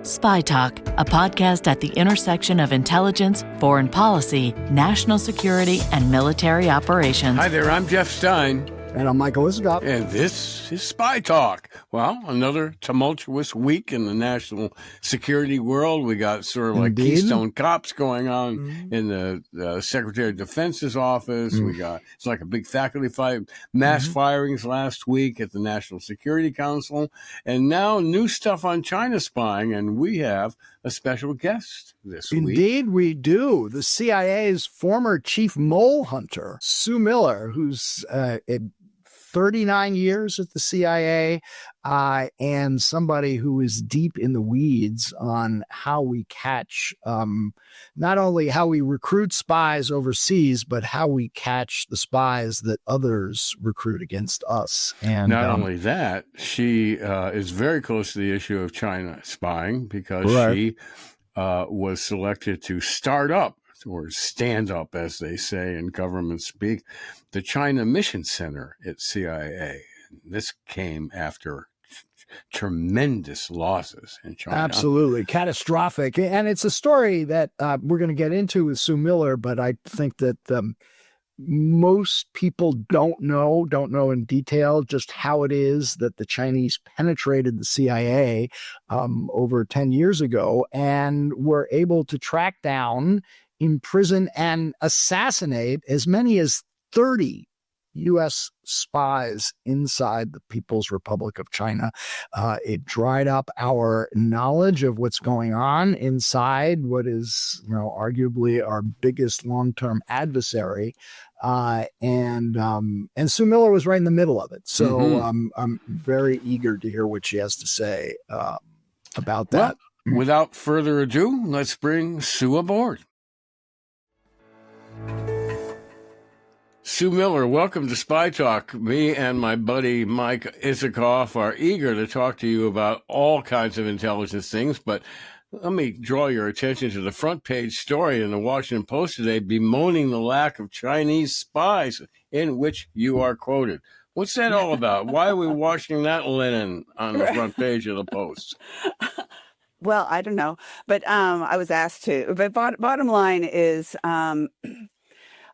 Spy Talk, a podcast at the intersection of intelligence, foreign policy, national security, and military operations. Hi there, I'm Jeff Stein. And I'm Michael Isikoff. And this is Spy Talk. Well, another tumultuous week in the national security world. We got sort of like Keystone Cops going on in the Secretary of Defense's office. We got, it's like a big faculty fight, mass firings last week at the National Security Council. And now new stuff on China spying. And we have a special guest this week. Indeed, we do. The CIA's former chief mole hunter, Sue Miller, who's 39 years at the CIA, and somebody who is deep in the weeds on how we catch, not only how we recruit spies overseas, but how we catch the spies that others recruit against us. And not only that, she is very close to the issue of China spying because she was selected to start up, or stand up, as they say in government speak, the China Mission Center at CIA. This came after tremendous losses in China. Absolutely. Catastrophic. And it's a story that we're going to get into with Sue Miller, but I think that most people don't know in detail just how it is that the Chinese penetrated the CIA over 10 years ago and were able to track down, imprison, and assassinate as many as 30 U.S. spies inside the People's Republic of China. It dried up our knowledge of what's going on inside what is, arguably our biggest long-term adversary. And Sue Miller was right in the middle of it. So I'm very eager to hear what she has to say about that. Well, without further ado, let's bring Sue aboard. Sue Miller, welcome to Spy Talk. Me and my buddy Mike Isikoff are eager to talk to you about all kinds of intelligence things, but let me draw your attention to the front page story in the Washington Post today bemoaning the lack of Chinese spies, in which you are quoted. What's that all about? Why are we washing that linen on the front page of the Post? Well, I don't know, but I was asked to. But bottom line is,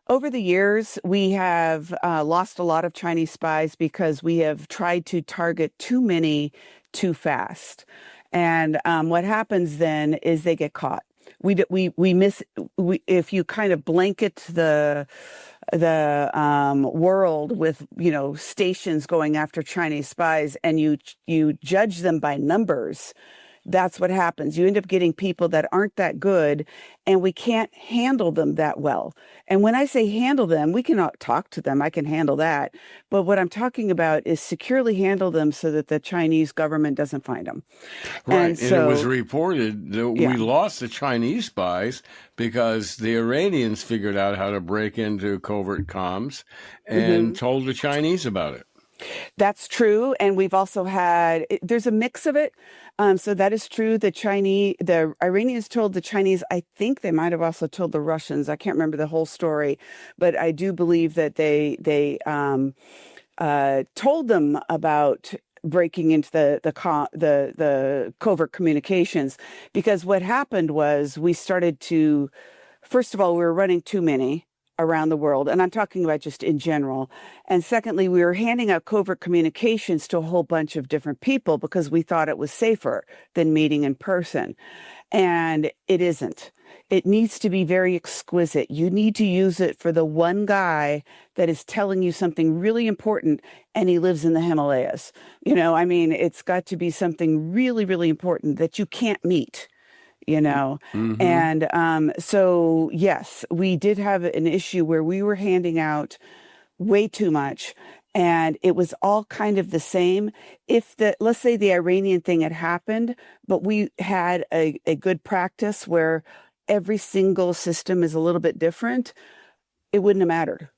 over the years, we have lost a lot of Chinese spies because we have tried to target too many too fast. And what happens then is they get caught. If you kind of blanket the world with, stations going after Chinese spies and you judge them by numbers, that's what happens. You end up getting people that aren't that good, and we can't handle them that well. And when I say handle them, we cannot talk to them. I can handle that. But what I'm talking about is securely handle them so that the Chinese government doesn't find them. Right. And it was reported that we lost the Chinese spies because the Iranians figured out how to break into covert comms and told the Chinese about it. That's true. And we've also had, there's a mix of it. So that is true. The Iranians told the Chinese, I think they might have also told the Russians. I can't remember the whole story, but I do believe that they told them about breaking into the covert communications, because what happened was we started to, first of all, we were running too many around the world. And I'm talking about just in general. And secondly, we were handing out covert communications to a whole bunch of different people because we thought it was safer than meeting in person. And it isn't. It needs to be very exquisite. You need to use it for the one guy that is telling you something really important and he lives in the Himalayas. It's got to be something really, really important that you can't meet. And so, yes, we did have an issue where we were handing out way too much, and it was all kind of the same. Let's say the Iranian thing had happened, but we had a good practice where every single system is a little bit different, it wouldn't have mattered.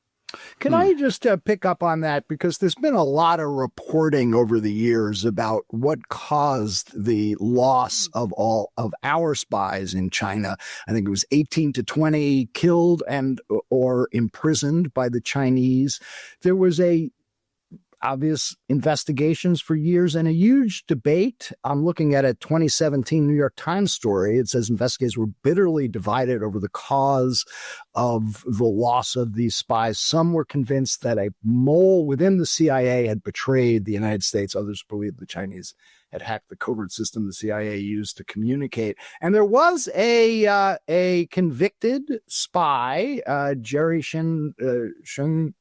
Can I just pick up on that? Because there's been a lot of reporting over the years about what caused the loss of all of our spies in China. I think it was 18 to 20 killed and or imprisoned by the Chinese. There was obvious investigations for years and a huge debate. I'm looking at a 2017 New York Times story. It says investigators were bitterly divided over the cause of the loss of these spies. Some were convinced that a mole within the CIA had betrayed the United States. Others believed the Chinese had hacked the covert system the CIA used to communicate. And there was a convicted spy, Jerry Chun-Xing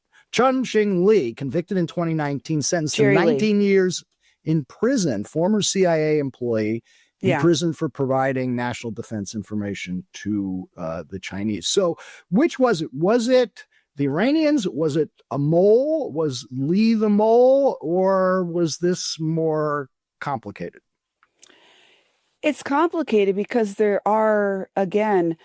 Lee, convicted in 2019, sentenced to 19 years in prison, former CIA employee, imprisoned for providing national defense information to the Chinese. So which was it? Was it the Iranians? Was it a mole? Was Lee the mole? Or was this more complicated? It's complicated because there are, again,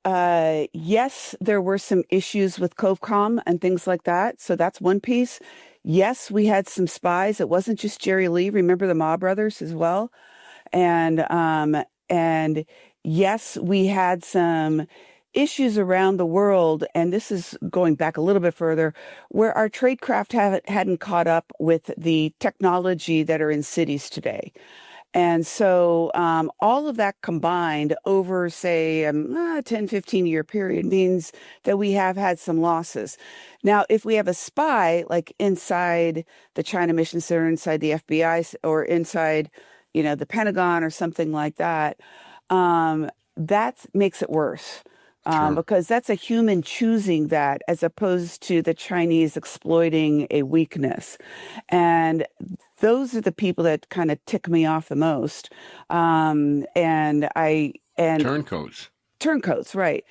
yes, there were some issues with COVCOM and things like that. So that's one piece. Yes, we had some spies. It wasn't just Jerry Lee. Remember the Ma brothers as well. And yes, we had some issues around the world, and this is going back a little bit further, where our tradecraft hadn't caught up with the technology that are in cities today. And so all of that combined over, say, a 10, 15-year period means that we have had some losses. Now, if we have a spy, like inside the China Mission Center, inside the FBI, or inside, the Pentagon or something like that, that makes it worse. Sure. Because that's a human choosing that as opposed to the Chinese exploiting a weakness. And those are the people that kind of tick me off the most. Turncoats, right.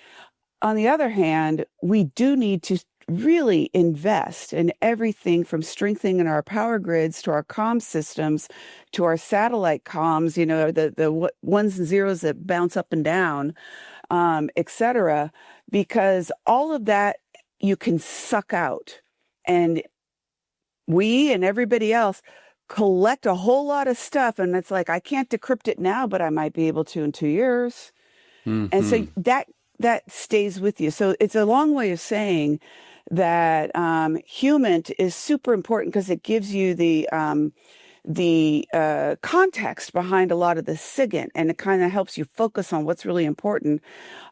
On the other hand, we do need to really invest in everything from strengthening our power grids to our comm systems to our satellite comms, the ones and zeros that bounce up and down, et cetera, because all of that you can suck out. And we and everybody else collect a whole lot of stuff. And it's like, I can't decrypt it now, but I might be able to in 2 years. Mm-hmm. And so that stays with you. So it's a long way of saying that human is super important because it gives you the context behind a lot of the SIGINT, and it kind of helps you focus on what's really important.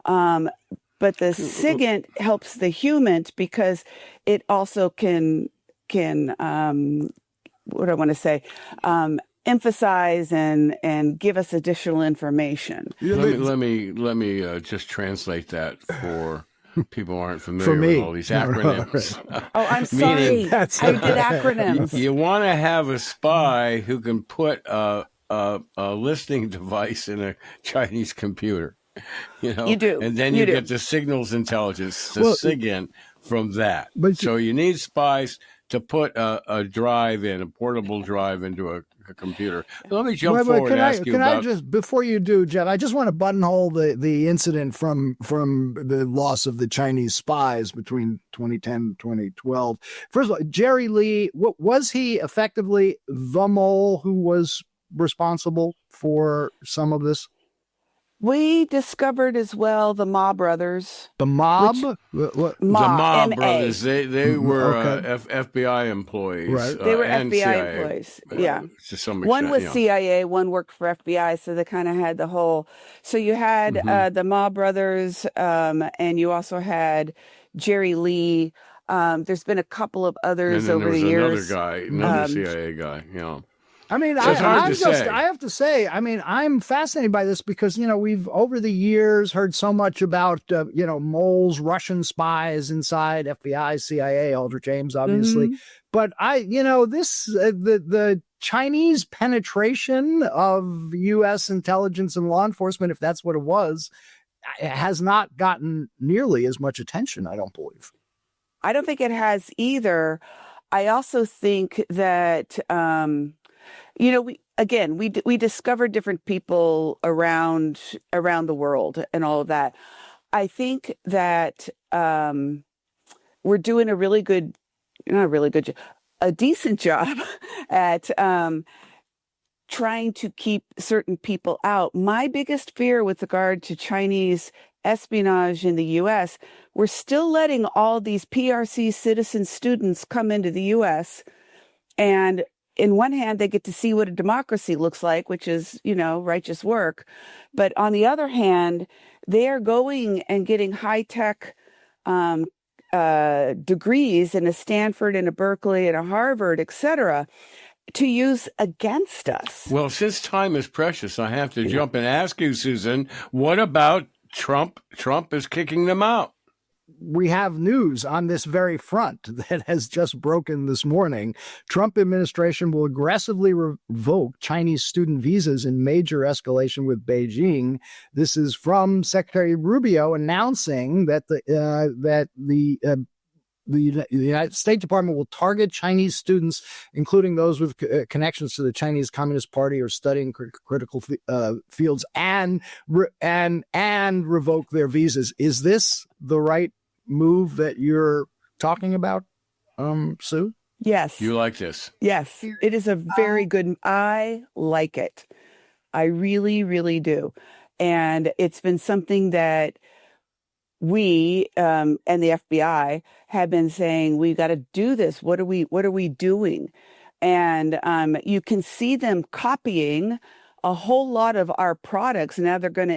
But the SIGINT helps the human because it also can what do I want to say? Emphasize and give us additional information. Let me just translate that for people who aren't familiar with all these acronyms. Oh, I'm sorry. I did acronyms. You want to have a spy who can put a listening device in a Chinese computer. You do. And then you get the signals intelligence, the SIGINT from that. So you need spies to put a drive in, a portable drive into a computer. Let me jump forward and ask you about... I just, before you do, Jeff, I just want to buttonhole the incident from the loss of the Chinese spies between 2010 and 2012. First of all, Jerry Lee, was he effectively the mole who was responsible for some of this? We discovered as well the Ma brothers. The mob? The Ma brothers. They were FBI employees. Right. They were FBI CIA, employees. Yeah. To some extent, one was CIA, one worked for FBI. So they kind of had the whole. So you had the Ma brothers, and you also had Jerry Lee. There's been a couple of others over the years. Another CIA guy. I mean, I have to say, I'm fascinated by this because, we've over the years heard so much about, moles, Russian spies inside FBI, CIA, Aldrich Ames, obviously. Mm-hmm. But the Chinese penetration of U.S. intelligence and law enforcement, if that's what it was, has not gotten nearly as much attention, I don't believe. I don't think it has either. I also think that, we discovered different people around the world and all of that. I think that we're doing a decent job at trying to keep certain people out. My biggest fear with regard to Chinese espionage in the U.S., we're still letting all these PRC citizen students come into the U.S., And in one hand, they get to see what a democracy looks like, which is, righteous work. But on the other hand, they are going and getting high-tech degrees in a Stanford and a Berkeley and a Harvard, et cetera, to use against us. Well, since time is precious, I have to jump and ask you, Susan, what about Trump? Trump is kicking them out. We have news on this very front that has just broken this morning. Trump administration will aggressively revoke Chinese student visas in major escalation with Beijing. This is from Secretary Rubio announcing that the United States Department will target Chinese students, including those with connections to the Chinese Communist Party or studying critical fields, and revoke their visas. Is this the right move that you're talking about, Sue? Yes. You like this? Yes, it is a very good. I like it. I really, really do, and it's been something that we and the FBI have been saying, we've got to do this. What are we doing? And you can see them copying a whole lot of our products. Now they're going to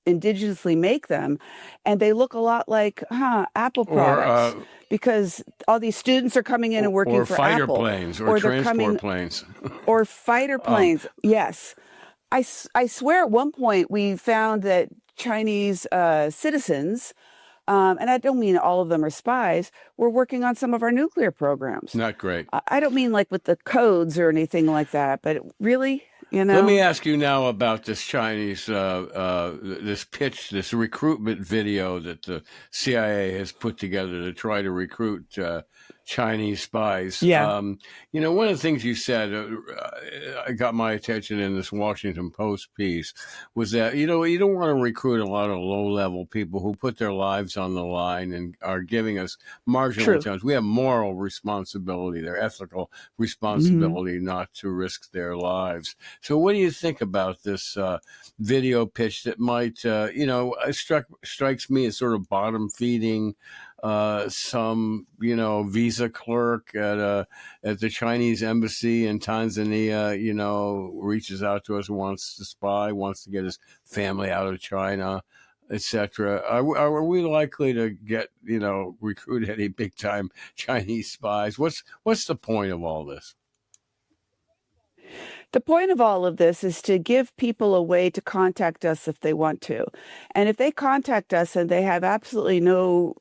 indigenously make them, and they look a lot like Apple products, because all these students are coming in and working for fighter Apple, planes or transport planes, or fighter planes. Yes, I swear at one point we found that Chinese citizens, and I don't mean all of them are spies, were working on some of our nuclear programs. Not great. I don't mean like with the codes or anything like that, but really, Let me ask you now about this Chinese, this pitch, this recruitment video that the CIA has put together to try to recruit Chinese spies. Yeah. One of the things you said, got my attention in this Washington Post piece, was that, you don't want to recruit a lot of low-level people who put their lives on the line and are giving us marginal chance. We have moral responsibility, their ethical responsibility not to risk their lives. So what do you think about this video pitch that might, strikes me as sort of bottom-feeding some, visa clerk at the Chinese embassy in Tanzania, reaches out to us, wants to spy, wants to get his family out of China, etc. Are we likely to get, recruit any big time Chinese spies? What's the point of all this? The point of all of this is to give people a way to contact us if they want to. And if they contact us and they have absolutely no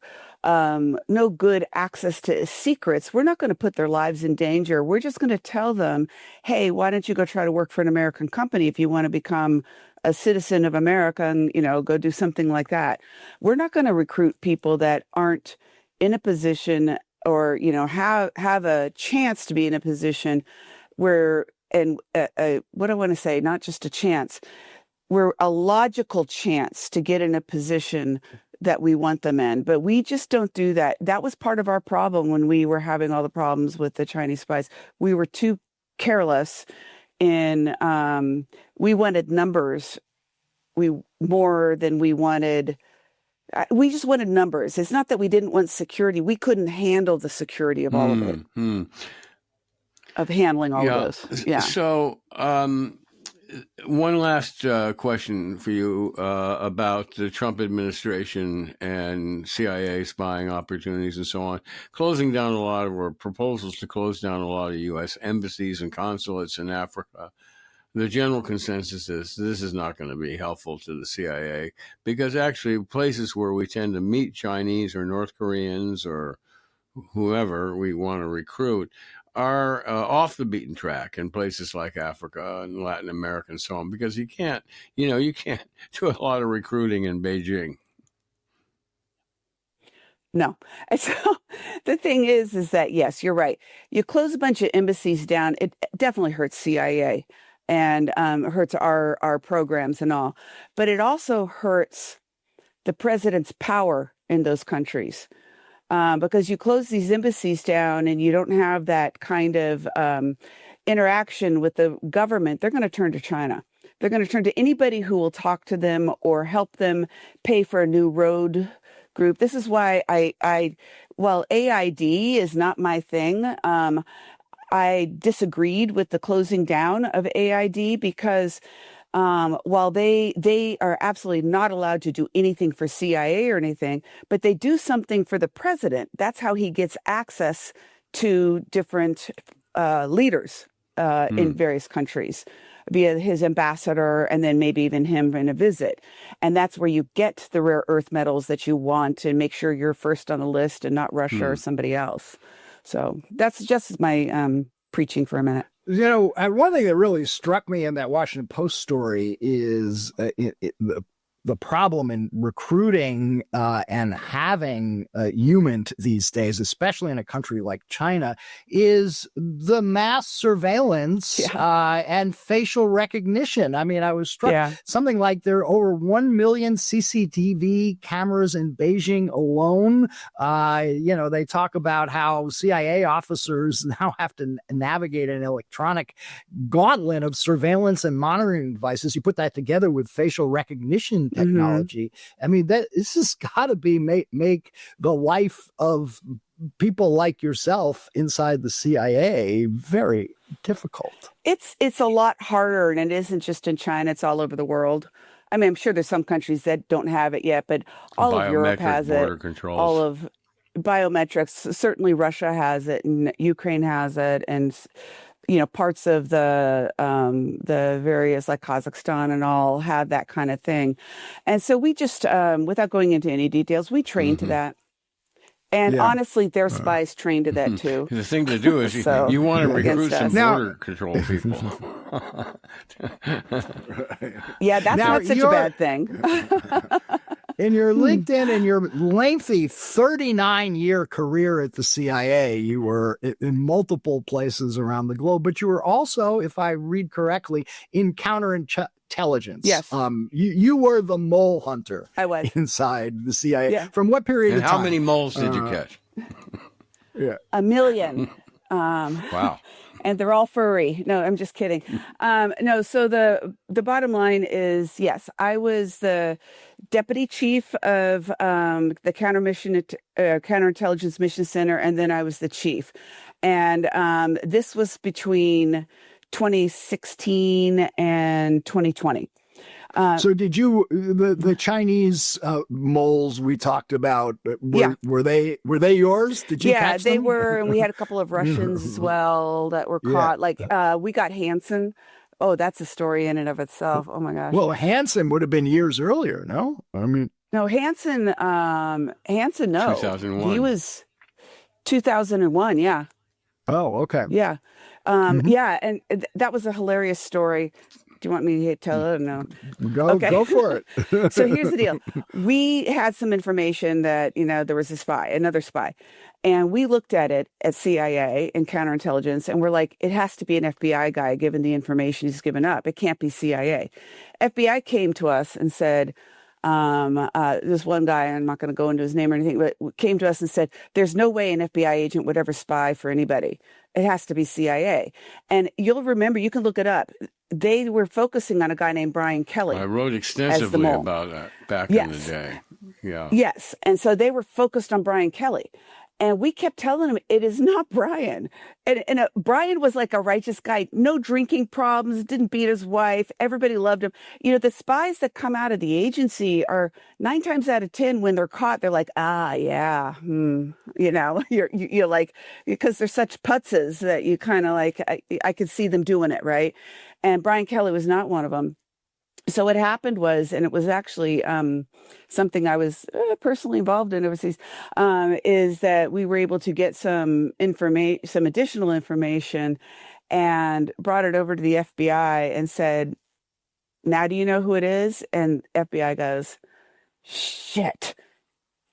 good access to secrets, we're not going to put their lives in danger. We're just going to tell them, hey, why don't you go try to work for an American company if you want to become a citizen of America and, go do something like that. We're not going to recruit people that aren't in a position or, have a chance to be in a position where, and what I want to say, not just a chance, we're a logical chance to get in a position that we want them in. But we just don't do that. That was part of our problem when we were having all the problems with the Chinese spies. We were too careless in, we wanted numbers more than we wanted. We just wanted numbers. It's not that we didn't want security. We couldn't handle the security of all of it. Of handling all of those. Yeah. So, one last question for you about the Trump administration and CIA spying opportunities and so on. Closing down a lot of, or proposals to close down a lot of U.S. embassies and consulates in Africa. The general consensus is this is not going to be helpful to the CIA, because actually places where we tend to meet Chinese or North Koreans or whoever we want to recruit are off the beaten track in places like Africa and Latin America and so on, because you can't do a lot of recruiting in Beijing. No. And so the thing is that, yes, you're right. You close a bunch of embassies down, it definitely hurts CIA and hurts our programs and all. But it also hurts the president's power in those countries. Because you close these embassies down and you don't have that kind of interaction with the government, they're going to turn to China. They're going to turn to anybody who will talk to them or help them pay for a new road group. This is why while AID is not my thing, I disagreed with the closing down of AID because while they are absolutely not allowed to do anything for CIA or anything, but they do something for the president. That's how he gets access to different leaders in various countries via his ambassador, and then maybe even him in a visit. And that's where you get the rare earth metals that you want and make sure you're first on the list and not Russia or somebody else. So that's just my preaching for a minute. You know, and one thing that really struck me in that Washington Post story is the problem in recruiting and having humans these days, especially in a country like China, is the mass surveillance and facial recognition. I mean, I was struck something like there are over 1 million CCTV cameras in Beijing alone. You know, they talk about how CIA officers now have to navigate an electronic gauntlet of surveillance and monitoring devices. You put that together with facial recognition technology. I mean, this has got to be make the life of people like yourself inside the CIA very difficult. It's a lot harder, and it isn't just in China, it's all over the world. I mean, I'm sure there's some countries that don't have it yet, but all of Europe has it. Controls. All of biometrics, certainly Russia has it, and Ukraine has it, and you know, parts of the various like Kazakhstan and all have that kind of thing. And so we just, without going into any details, we train to that. And honestly, their spies train to that too. The thing to do is you want to recruit some border control people. That's not such a bad thing. In your LinkedIn and your lengthy 39-year career at the CIA, you were in multiple places around the globe, but you were also, if I read correctly, in counterintelligence. Yes. You were the mole hunter. I was. Inside the CIA. Yeah. From what period of time? How many moles did you catch? 1 million. Wow. And they're all furry. No, I'm just kidding. No, so the bottom line is, yes, I was the deputy chief of the counterintelligence mission center, and then I was the chief. And this was between 2016 and 2020. So did you, the Chinese moles we talked about, were they yours? Did you catch them? Yeah, they were. And we had a couple of Russians as well that were caught. Like we got Hansen. Oh, that's a story in and of itself. Oh my gosh. Well, Hansen would have been years earlier, no? I mean. No, Hansen, no. 2001. He was 2001, yeah. Oh, okay. Yeah. Yeah, and that was a hilarious story. Do you want me to tell it or no? Go for it. So here's the deal. We had some information that, you know, there was another spy. And we looked at it at CIA and counterintelligence, and we're like, it has to be an FBI guy given the information he's given up. It can't be CIA. FBI came to us and said, this one guy, I'm not going to go into his name or anything, but came to us and said, there's no way an FBI agent would ever spy for anybody. It has to be CIA. And you'll remember, you can look it up. They were focusing on a guy named Brian Kelly. I wrote extensively about that back in the day. Yeah. Yes. And so they were focused on Brian Kelly. And we kept telling him, it is not Brian. And Brian was like a righteous guy, no drinking problems, didn't beat his wife. Everybody loved him. You know, the spies that come out of the agency are 9 times out of 10 when they're caught, they're like, you know, you're like, because they're such putzes that you kind of like, I could see them doing it, right? And Brian Kelly was not one of them. So what happened was, and it was actually something I was personally involved in overseas, is that we were able to get some additional information, and brought it over to the FBI and said, "Now, do you know who it is?" And FBI goes, "Shit,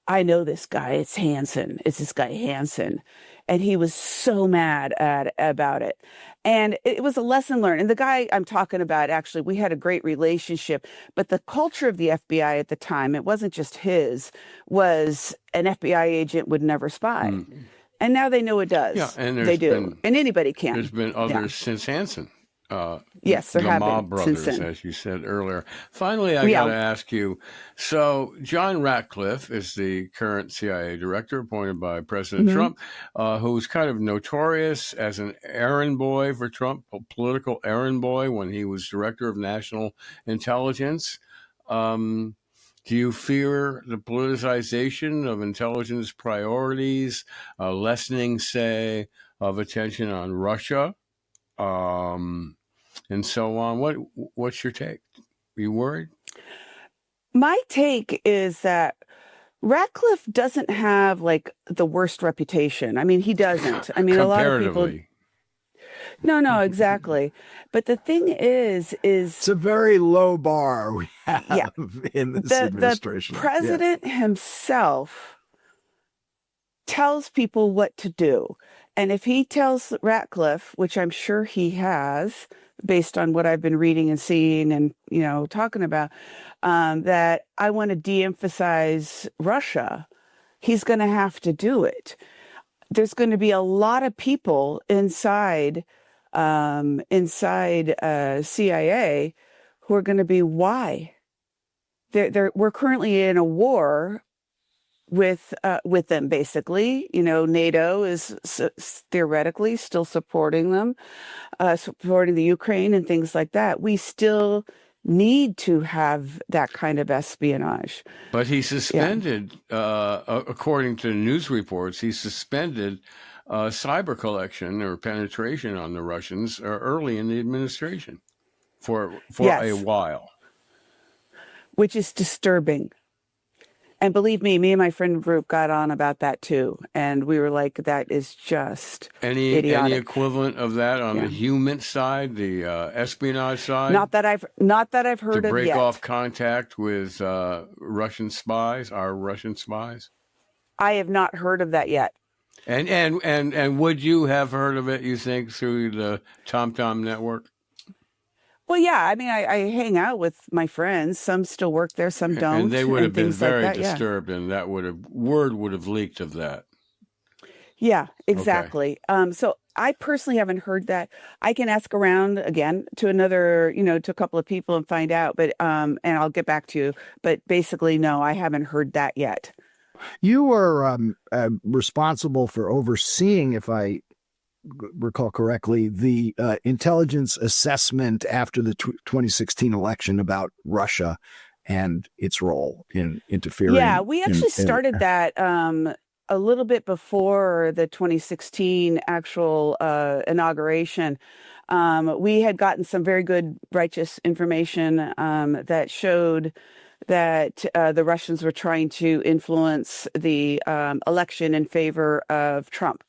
I know this guy. It's Hansen. It's this guy Hansen." And he was so mad about it. And it was a lesson learned. And the guy I'm talking about, actually, we had a great relationship. But the culture of the FBI at the time, it wasn't just his, was an FBI agent would never spy. And now they know it does. Yeah, and they do. And anybody can. There's been others since Hansen. Yes, there the have Ma been since brothers, then. as you said earlier. Finally, I got Yeah. to ask you. So, John Ratcliffe is the current CIA director appointed by President Mhm. Trump, who's kind of notorious as an errand boy for Trump, a political errand boy when he was director of national intelligence. Um, do you fear the politicization of intelligence priorities, lessening, say, of attention on Russia? And so on. What's your take? Are you worried? My take is that Radcliffe doesn't have like the worst reputation. I mean, he doesn't. I mean, a lot of people. Comparatively. No, exactly. But the thing is It's a very low bar we have yeah, in this the administration. president himself tells people what to do. And if he tells Ratcliffe, which I'm sure he has, based on what I've been reading and seeing and, talking about, that I want to de-emphasize Russia, he's going to have to do it. There's going to be a lot of people inside CIA who are going to be, why? We're currently in a war with them, basically. NATO is theoretically still supporting them, supporting the Ukraine and things like that. We still need to have that kind of espionage. But he suspended, according to news reports, he suspended cyber collection or penetration on the Russians early in the administration for a Yes, while. which is disturbing. And believe me and my friend group got on about that too. And we were like, that is just Any idiotic. equivalent of that on the human side, the espionage side? Not that I've heard to of break yet. off contact with Russian spies, our Russian spies? I have not heard of that yet. And would you have heard of it, you think, through the TomTom network? Well, yeah. I mean, I hang out with my friends. Some still work there, some don't. And they would have been things like very that, disturbed, and that word would have leaked of that. Yeah, exactly. So I personally haven't heard that. I can ask around again to another, to a couple of people and find out, but and I'll get back to you. But basically, no, I haven't heard that yet. You were responsible for overseeing, if I recall correctly, the intelligence assessment after the 2016 election about Russia and its role in interfering. Yeah, we actually started that a little bit before the 2016 actual inauguration. We had gotten some very good, righteous information that showed that the Russians were trying to influence the election in favor of Trump.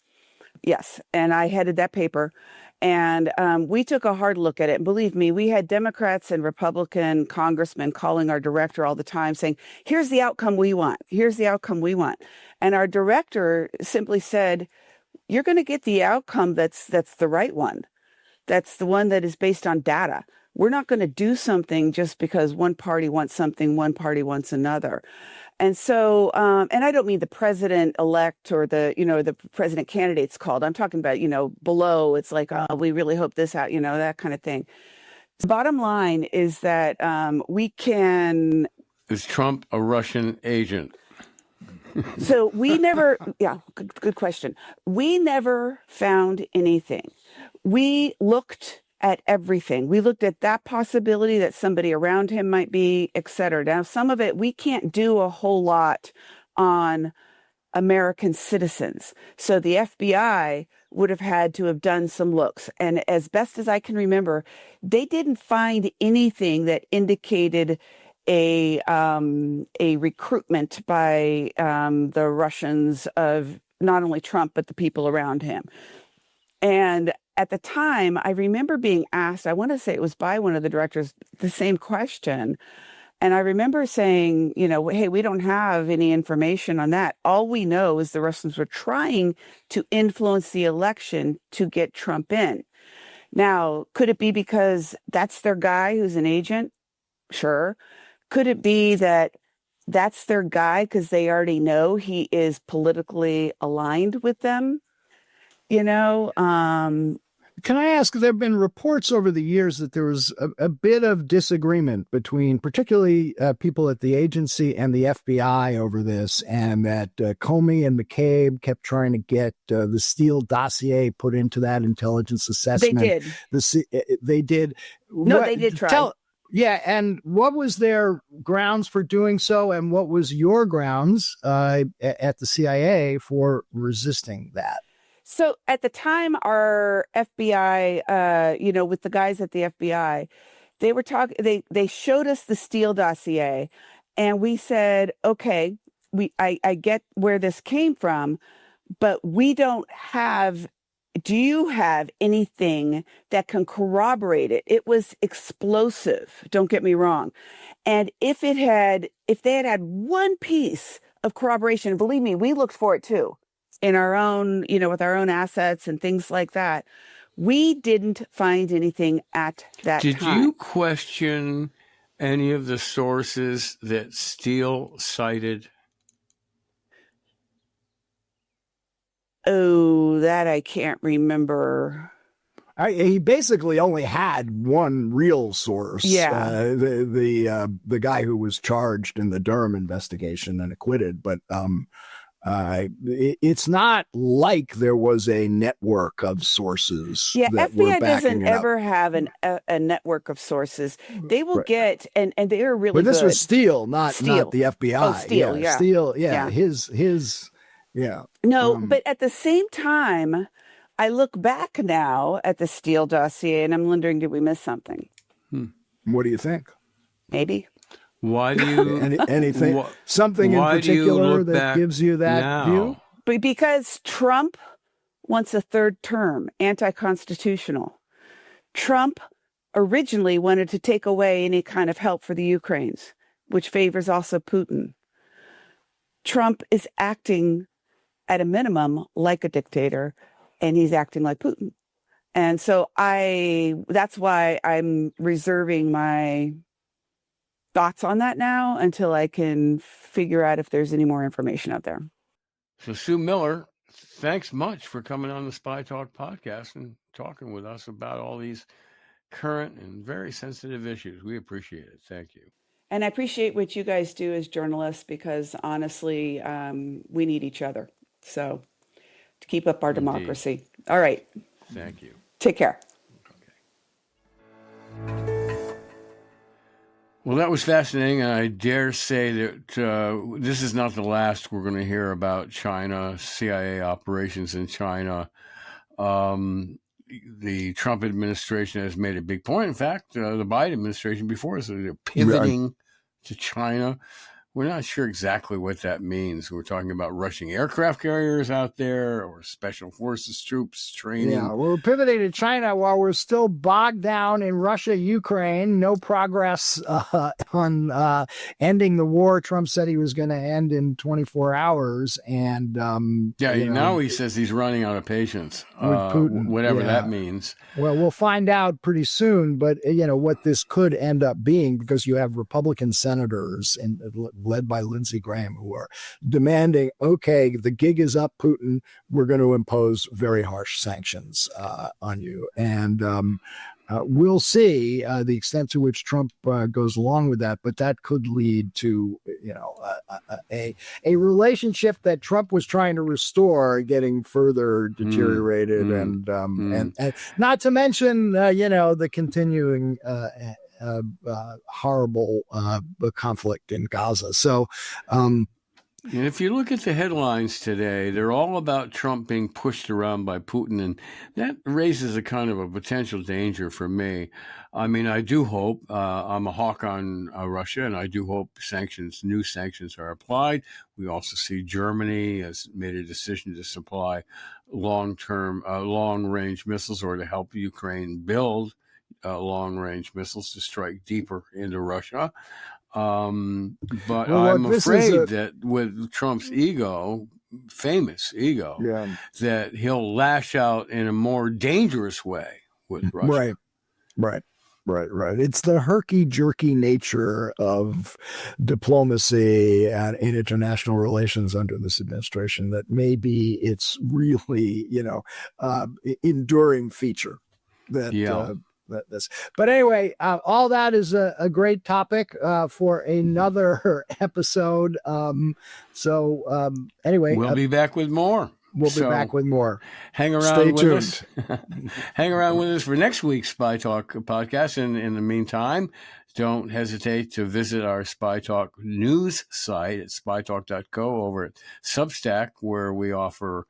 Yes, and I headed that paper. And we took a hard look at it. And believe me, we had Democrats and Republican congressmen calling our director all the time saying, here's the outcome we want. Here's the outcome we want. And our director simply said, you're going to get the outcome that's the right one. That's the one that is based on data. We're not going to do something just because one party wants something, one party wants another. And so, and I don't mean the president-elect or the president candidates called. I'm talking about, below. It's like, oh, we really hope this out, that kind of thing. The bottom line is that we can. Is Trump a Russian agent? So we never, good question. We never found anything. We looked at everything. We looked at that possibility that somebody around him might be, et cetera. Now, some of it, we can't do a whole lot on American citizens. So the FBI would have had to have done some looks. And as best as I can remember, they didn't find anything that indicated a recruitment by the Russians of not only Trump, but the people around him. And at the time, I remember being asked, I want to say it was by one of the directors, the same question. And I remember saying, hey, we don't have any information on that. All we know is the Russians were trying to influence the election to get Trump in. Now, could it be because that's their guy who's an agent? Sure. Could it be that that's their guy because they already know he is politically aligned with them? Can I ask, there have been reports over the years that there was a bit of disagreement between particularly people at the agency and the FBI over this, and that Comey and McCabe kept trying to get the Steele Dossier put into that intelligence assessment. They did. They did. No, they did try. Yeah, and what was their grounds for doing so, and what was your grounds at the CIA for resisting that? So at the time, our FBI, with the guys at the FBI, they were talking. They showed us the Steele Dossier, and we said, okay, I get where this came from, but we don't have. Do you have anything that can corroborate it? It was explosive. Don't get me wrong. And if they had one piece of corroboration, believe me, we looked for it too, in our own, with our own assets and things like that. We didn't find anything at that time. Did you question any of the sources that Steele cited? Oh, that I can't remember. He basically only had one real source. Yeah. The guy who was charged in the Durham investigation and acquitted. But it's not like there was a network of sources. Yeah, that FBI were backing doesn't it up. ever have a network of sources. They will get, and they are really But this good. was Steele, not the FBI. Oh, Steele, yeah. Steele, yeah. His, yeah. No, but at the same time, I look back now at the Steele Dossier, and I'm wondering, did we miss something? What do you think? Maybe. Why do you anything? Something in particular that gives you that view? But because Trump wants a third term, anti-constitutional. Trump originally wanted to take away any kind of help for the Ukraines, which favors also Putin. Trump is acting at a minimum like a dictator, and he's acting like Putin. And so that's why I'm reserving my thoughts on that now until I can figure out if there's any more information out there. So Sue Miller, thanks much for coming on the Spy Talk podcast and talking with us about all these current and very sensitive issues. We appreciate it. Thank you. And I appreciate what you guys do as journalists, because honestly, we need each other. So to keep up our democracy. All right. Thank you. Take care. Okay. Well, that was fascinating. And I dare say that this is not the last we're going to hear about China, CIA operations in China. The Trump administration has made a big point. In fact, the Biden administration before us, they're pivoting to China. We're not sure exactly what that means. We're talking about Russian aircraft carriers out there or special forces troops training. Yeah, we're pivoting to China while we're still bogged down in Russia, Ukraine. No progress on ending the war. Trump said he was going to end in 24 hours. And now he says he's running out of patience, with Putin, whatever that means. Well, we'll find out pretty soon. But, what this could end up being, because you have Republican senators led by Lindsey Graham, who are demanding, okay, the gig is up, Putin. We're going to impose very harsh sanctions on you. And we'll see the extent to which Trump goes along with that. But that could lead to, a relationship that Trump was trying to restore getting further deteriorated. And not to mention, the continuing horrible conflict in Gaza. So, and if you look at the headlines today, they're all about Trump being pushed around by Putin, and that raises a kind of a potential danger for me. I mean, I do hope, I'm a hawk on Russia, and I do hope new sanctions are applied. We also see Germany has made a decision to supply long-range missiles, or to help Ukraine build long-range missiles to strike deeper into Russia. But I'm afraid that with Trump's famous ego, that he'll lash out in a more dangerous way with Russia. Right. It's the herky-jerky nature of diplomacy and in international relations under this administration that may be its really, enduring feature. this. But anyway, all that is a great topic for another episode. Anyway, we'll be back with more. We'll be back with more. Hang around Stay with tuned. us. Hang around with us for next week's Spy Talk podcast. And in the meantime, don't hesitate to visit our Spy Talk news site at spytalk.co over at Substack, where we offer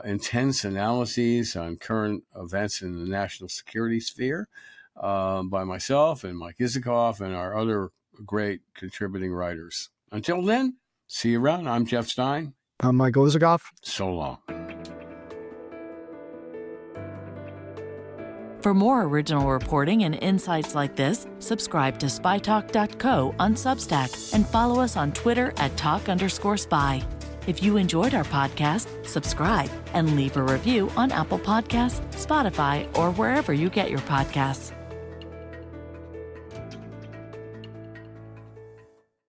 intense analyses on current events in the national security sphere by myself and Mike Isikoff and our other great contributing writers. Until then, see you around. I'm Jeff Stein. I'm Michael Isikoff. So long. For more original reporting and insights like this, subscribe to spytalk.co on Substack and follow us on Twitter at @talk_spy. If you enjoyed our podcast, subscribe and leave a review on Apple Podcasts, Spotify, or wherever you get your podcasts.